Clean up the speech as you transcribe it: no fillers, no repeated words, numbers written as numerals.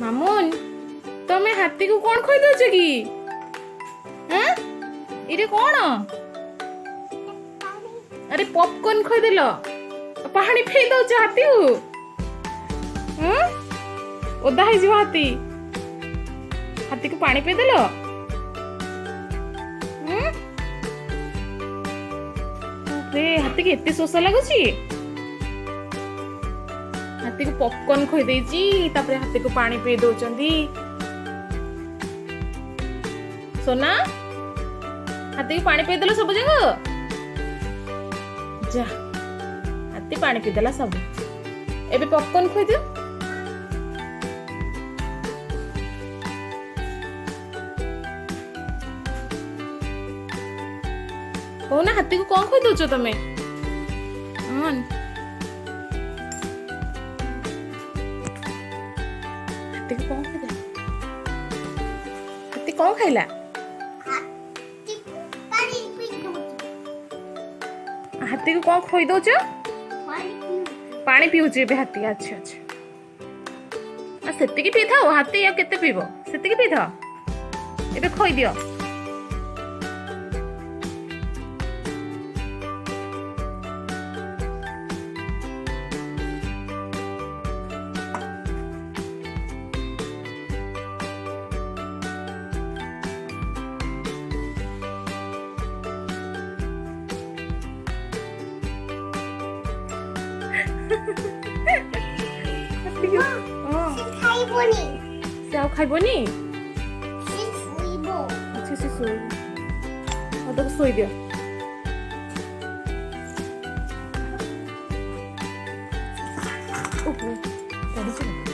ମାମୁନ ତମେ ହାତୀକୁ କଣ ଖୋଇଦଉଛ କି? ଏଇଟା କଣ? ଆରେ ପପକର୍ନ ଖୋଇଦେଲ, ପାଣି ପିଇ ଦଉଛ ହାତୀକୁ? ଓଦା ହେଇଯିବ ହାତୀ। ହାତୀକୁ ପାଣି ପିଇଦେଲ? ହାତୀକି ଏତେ ଶୋଷ ଲାଗୁଛି? ହାତୀକୁ ପପକର୍ନ ଖୋଇ ଦେଇଛି, ତାପରେ ହାତୀକୁ ପାଣି ପିଇ ଦଉଛନ୍ତି। सोना हाथी को पानी पीदेला सब जगह जा। हाथी पानी पीदेला सब। एबे पॉपकॉर्न खोई दियो। कौन हाथी को कौन खोई दउछ तमे? हाथी को कौन खोई दे? हाथी कौन खाइला? हाथी को कौन खोई दउछ? पानी पिउछ बे हाथी। अच्छा अच्छा आ सेति की पी थाओ। हाथी या केते पीबो? सेति की पी थाओ। एबे खोई दियो। से आउ खाइबनी? अच्छा से सोई। और तो सोई दियो। ओहो, पड़ी चला।